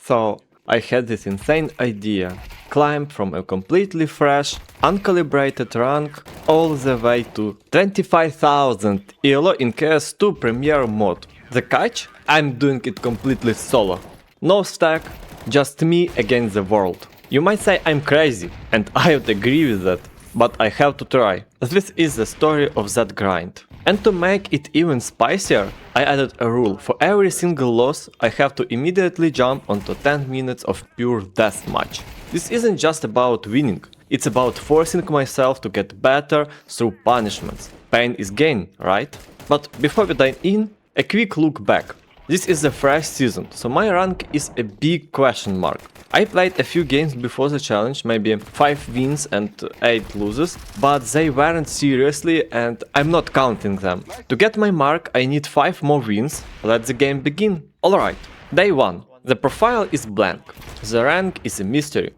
So I had this insane idea. Climb from a completely fresh, uncalibrated rank all the way to 25,000 ELO in CS2 Premier mode. The catch? I'm doing it completely solo. No stack, just me against the world. You might say I'm crazy, and I would agree with that, but I have to try. This is the story of that grind. And to make it even spicier, I added a rule. For every single loss, I have to immediately jump onto 10 minutes of pure deathmatch. This isn't just about winning, it's about forcing myself to get better through punishments. Pain is gain, right? But before we dive in, a quick look back. This is a fresh season, so my rank is a big question mark. I played a few games before the challenge, maybe 5 wins and 8 losses, but they weren't seriously and I'm not counting them. To get my mark I need 5 more wins. Let the game begin. Alright, day 1. The profile is blank. The rank is a mystery.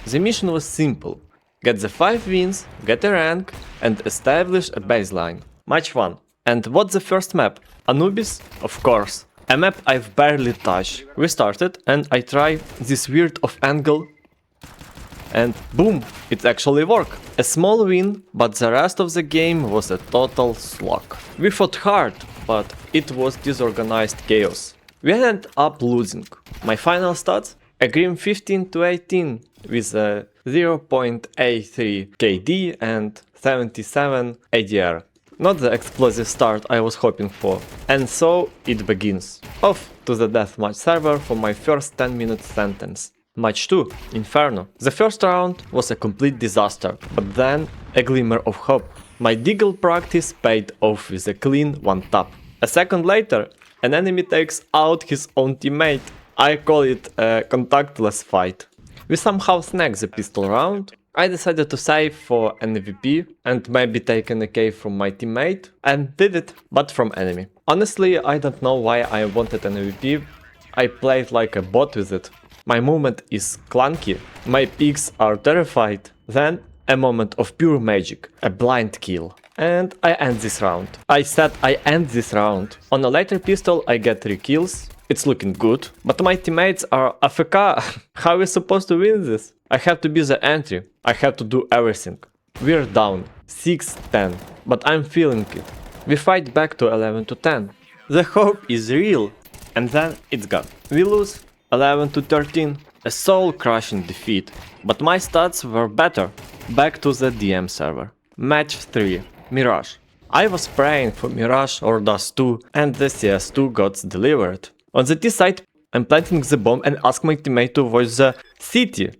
The mission was simple. Get the 5 wins, get a rank and establish a baseline. Match 1. And what's the first map? Anubis? Of course. A map I've barely touched. We started and I try this weird off angle and boom, it actually worked. A small win, but the rest of the game was a total slog. We fought hard, but it was disorganized chaos. We ended up losing. My final stats? A grim 15 to 18 with a 0.83 KD and 77 ADR. Not the explosive start I was hoping for. And so it begins. Off to the deathmatch server for my first 10-minute sentence. Match 2, Inferno. The first round was a complete disaster, but then a glimmer of hope. My Deagle practice paid off with a clean one tap. A second later, an enemy takes out his own teammate. I call it a contactless fight. We somehow snagged the pistol round. I decided to save for an MVP and maybe take an AK from my teammate, and did it, but from enemy. Honestly, I don't know why I wanted an MVP. I played like a bot with it. My movement is clunky, my peaks are terrified. Then a moment of pure magic, a blind kill. And I end this round. I said I end this round. On a later pistol I get 3 kills. It's looking good, but my teammates are AFK. How are we supposed to win this? I have to be the entry. I have to do everything. We're down 6-10, but I'm feeling it. We fight back to 11-10. The hope is real, and then it's gone. We lose 11-13, a soul-crushing defeat. But my stats were better. Back to the DM server. Match 3, Mirage. I was praying for Mirage or Dust 2, and the CS2 got delivered. On the T side, I'm planting the bomb and ask my teammate to avoid the city.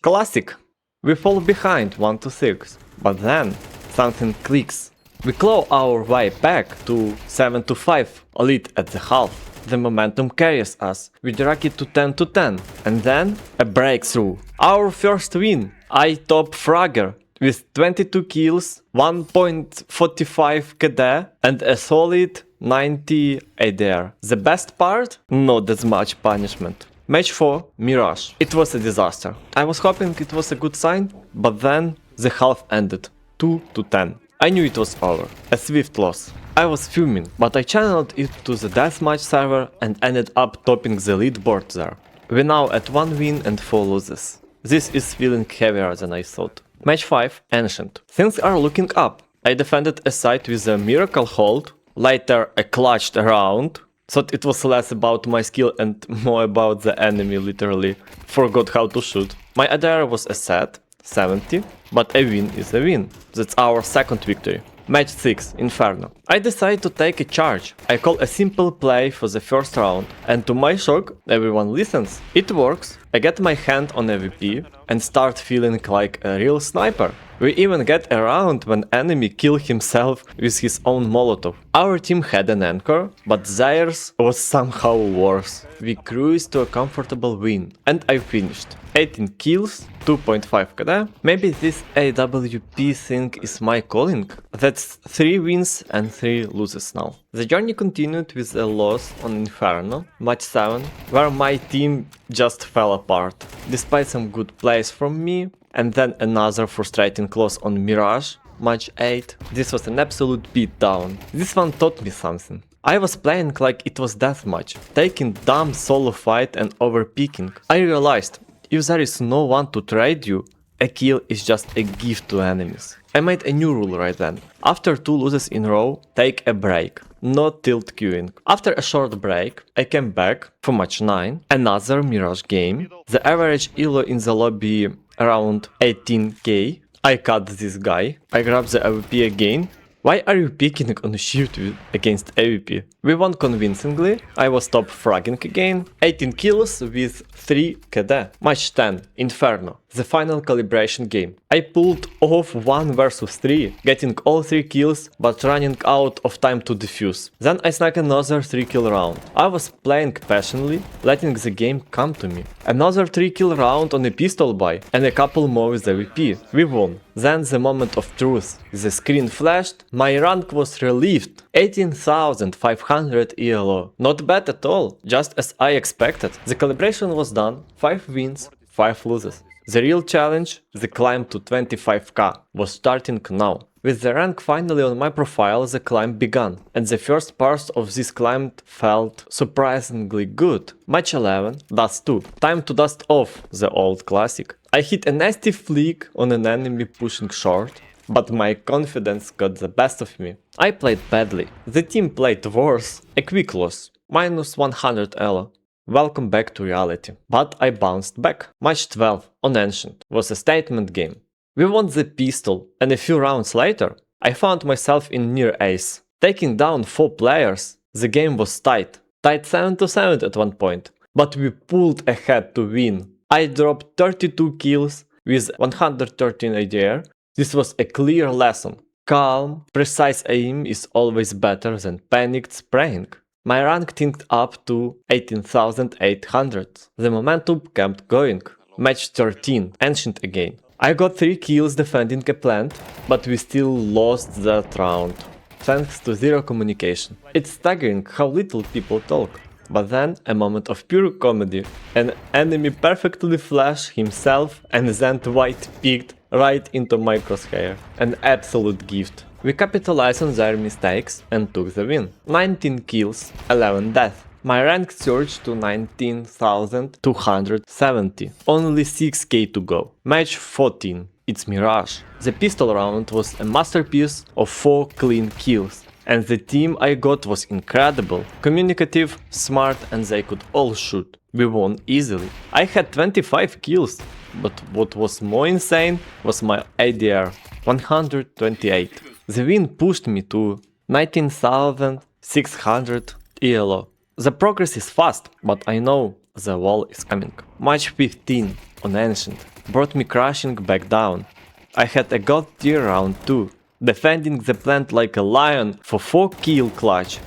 Classic. We fall behind 1-6, but then something clicks. We claw our way back to 7-5, a lead at the half. The momentum carries us. We drag it to 10-10, and then a breakthrough. Our first win. I top fragger with 22 kills, 1.45 KD and a solid 90 ADR. The best part? Not as much punishment. Match 4, Mirage. It was a disaster. I was hoping it was a good sign, but then the half ended 2-10. I knew it was over. A swift loss. I was fuming, but I channeled it to the deathmatch server and ended up topping the leaderboard there. We're now at 1 win and 4 losses. This is feeling heavier than I thought. Match 5, Ancient. Things are looking up. I defended a site with a miracle hold, later a clutched round. Thought it was less about my skill and more about the enemy, literally forgot how to shoot. My ADR was a set, 70, but a win is a win. That's our second victory. Match 6, Inferno. I decide to take a charge. I call a simple play for the first round, and to my shock, everyone listens. It works. I get my hand on a VP and start feeling like a real sniper. We even get a round when enemy kill himself with his own Molotov. Our team had an anchor, but theirs was somehow worse. We cruised to a comfortable win, and I finished. 18 kills, 2.5 KD. Maybe this AWP thing is my calling. That's 3 wins and 3 losses now. The journey continued with a loss on Inferno, match 7, where my team just fell apart. Despite some good plays from me, and then another frustrating loss on Mirage, match 8. This was an absolute beatdown. This one taught me something. I was playing like it was deathmatch, taking dumb solo fight and overpicking. I realized, if there is no one to trade you, a kill is just a gift to enemies. I made a new rule right then. After 2 losses in row, take a break, not tilt queuing. After a short break, I came back for match 9, another Mirage game. The average elo in the lobby around 18k. I cut this guy, I grabbed the AWP again. Why are you picking on shift against AWP? We won convincingly, I was top fragging again, 18 kills with 3 KD. Match 10, Inferno, the final calibration game. I pulled off 1 versus 3, getting all 3 kills but running out of time to defuse. Then I snuck another 3 kill round. I was playing passionately, letting the game come to me. Another 3 kill round on a pistol buy and a couple more with AWP. We won. Then the moment of truth. The screen flashed, my rank was relieved. 18,500 ELO. Not bad at all, just as I expected. The calibration was done, 5 wins, 5 losses. The real challenge, the climb to 25k, was starting now. With the rank finally on my profile, the climb began, and the first part of this climb felt surprisingly good. Match 11, Dust 2. Time to dust off the old classic. I hit a nasty flick on an enemy pushing short, but my confidence got the best of me. I played badly. The team played worse. A quick loss, minus 100 elo. Welcome back to reality. But I bounced back. Match 12, on Ancient, was a statement game. We won the pistol, and a few rounds later, I found myself in near ace. Taking down 4 players, the game was tight. Tied 7-7 at one point, but we pulled ahead to win. I dropped 32 kills with 113 ADR. This was a clear lesson. Calm, precise aim is always better than panicked spraying. My rank ticked up to 18,800. The momentum kept going. Match 13, Ancient again. I got 3 kills defending a plant, but we still lost that round, thanks to zero communication. It's staggering how little people talk. But then, a moment of pure comedy. An enemy perfectly flashed himself and then white peeked right into my crosshair. An absolute gift. We capitalized on their mistakes and took the win. 19 kills, 11 deaths. My rank surged to 19,270. Only 6k to go. Match 14. It's Mirage. The pistol round was a masterpiece of 4 clean kills. And the team I got was incredible. Communicative, smart, and they could all shoot. We won easily. I had 25 kills. But what was more insane was my ADR. 128. The win pushed me to 19,600 ELO. The progress is fast, but I know the wall is coming. Match 15 on Ancient brought me crashing back down. I had a god tier round 2, defending the plant like a lion for 4 kill clutch,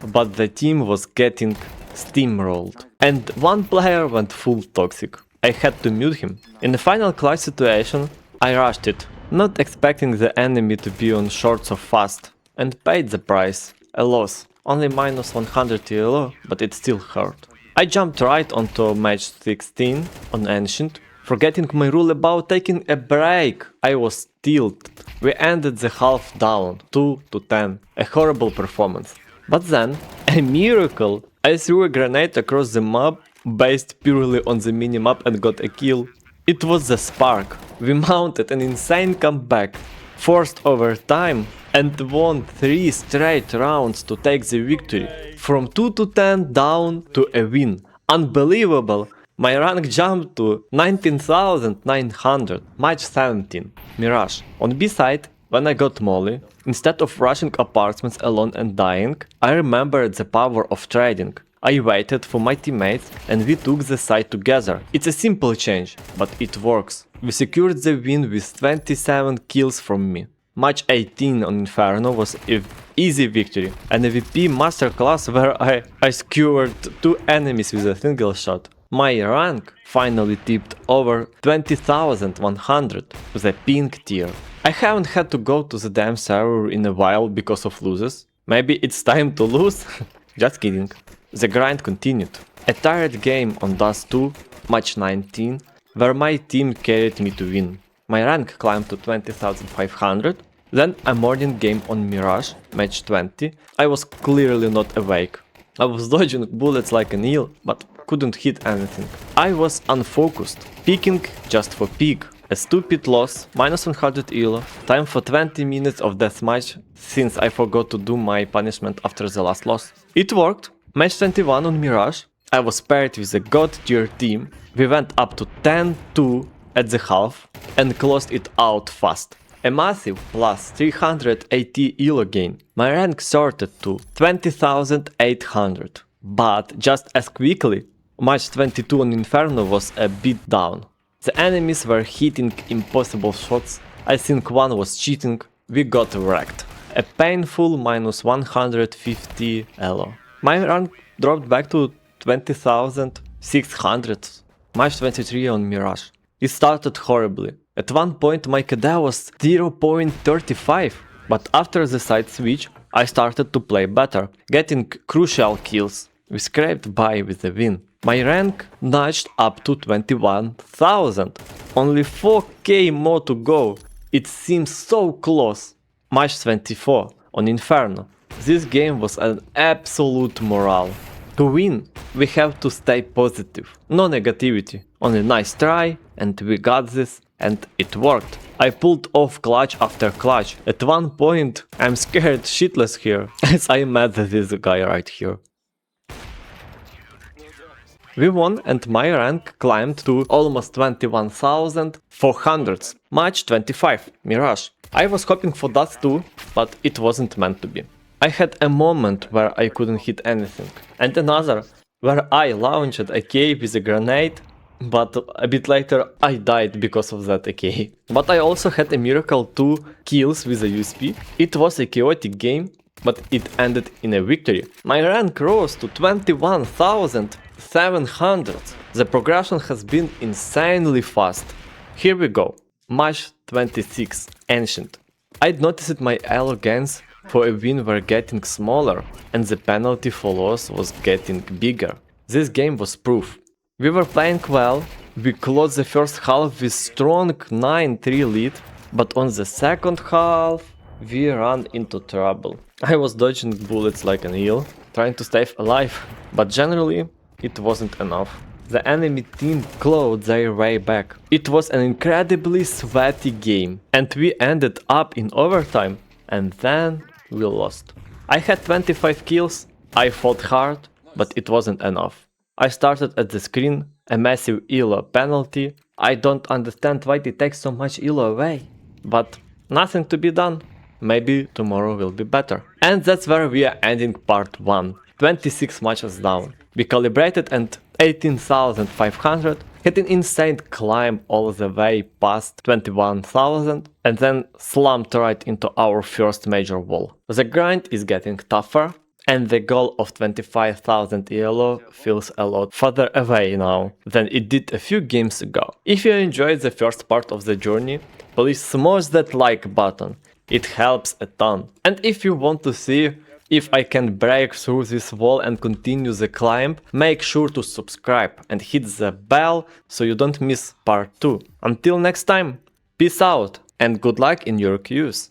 but the team was getting steamrolled. And one player went full toxic. I had to mute him. In the final clutch situation, I rushed it, not expecting the enemy to be on short so fast, and paid the price. A loss. Only minus 100 ELO, but it still hurt. I jumped right onto match 16 on Ancient, forgetting my rule about taking a break. I was tilted. We ended the half down, 2-10. A horrible performance. But then, a miracle! I threw a grenade across the map, based purely on the minimap and got a kill. It was the spark. We mounted an insane comeback, forced overtime, and won 3 straight rounds to take the victory. From 2-10 down to a win. Unbelievable! My rank jumped to 19,900. Match 17. Mirage. On B side, when I got Molly, instead of rushing apartments alone and dying, I remembered the power of trading. I waited for my teammates and we took the side together. It's a simple change, but it works. We secured the win with 27 kills from me. Match 18 on Inferno was an easy victory, an AVP masterclass where I skewered 2 enemies with a single shot. My rank finally tipped over 20,100 with a pink tier. I haven't had to go to the damn server in a while because of losses. Maybe it's time to lose? Just kidding. The grind continued. A tired game on Dust 2, match 19, where my team carried me to win. My rank climbed to 20,500. Then a morning game on Mirage, match 20. I was clearly not awake. I was dodging bullets like an eel, but couldn't hit anything. I was unfocused, peeking just for peek. A stupid loss, minus 100 elo, time for 20 minutes of deathmatch since I forgot to do my punishment after the last loss. It worked. Match 21 on Mirage. I was paired with a god tier team. We went up to 10-2 at the half and closed it out fast. A massive plus 380 elo gain. My rank sorted to 20,800. But just as quickly, match 22 on Inferno was a bit down. The enemies were hitting impossible shots. I think one was cheating. We got wrecked. A painful minus 150 elo. My rank dropped back to 20,600. Match 23 on Mirage. It started horribly. At one point my KD was 0.35, but after the side switch I started to play better, getting crucial kills. We scraped by with a win. My rank nudged up to 21,000. Only 4k more to go. It seems so close. Match 24 on Inferno. This game was an absolute morale. To win, we have to stay positive. No negativity. Only nice try, and we got this, and it worked. I pulled off clutch after clutch. At one point, I'm scared shitless here, as I met this guy right here. We won and my rank climbed to almost 21,400. Match 25, Mirage. I was hoping for that too, but it wasn't meant to be. I had a moment where I couldn't hit anything, and another where I launched a AK with a grenade, but a bit later I died because of that AK. But I also had a miracle 2 kills with a USP. It was a chaotic game, but it ended in a victory. My rank rose to 21,700. The progression has been insanely fast. Here we go. Match 26, Ancient. I'd noticed my elo gains for a win were getting smaller, and the penalty for loss was getting bigger. This game was proof. We were playing well, we closed the first half with strong 9-3 lead, but on the second half we ran into trouble. I was dodging bullets like an eel, trying to stay alive, but generally it wasn't enough. The enemy team clawed their way back. It was an incredibly sweaty game, and we ended up in overtime, and then we lost. I had 25 kills, I fought hard, but it wasn't enough. I started at the screen, a massive elo penalty. I don't understand why they take so much elo away, but nothing to be done. Maybe tomorrow will be better. And that's where we are ending part 1. 26 matches down. We calibrated and 18,500, had an insane climb all the way past 21,000 and then slumped right into our first major wall. The grind is getting tougher and the goal of 25,000 ELO feels a lot further away now than it did a few games ago. If you enjoyed the first part of the journey, please smash that like button. It helps a ton. And if you want to see if I can break through this wall and continue the climb, make sure to subscribe and hit the bell so you don't miss part 2. Until next time, peace out and good luck in your queues.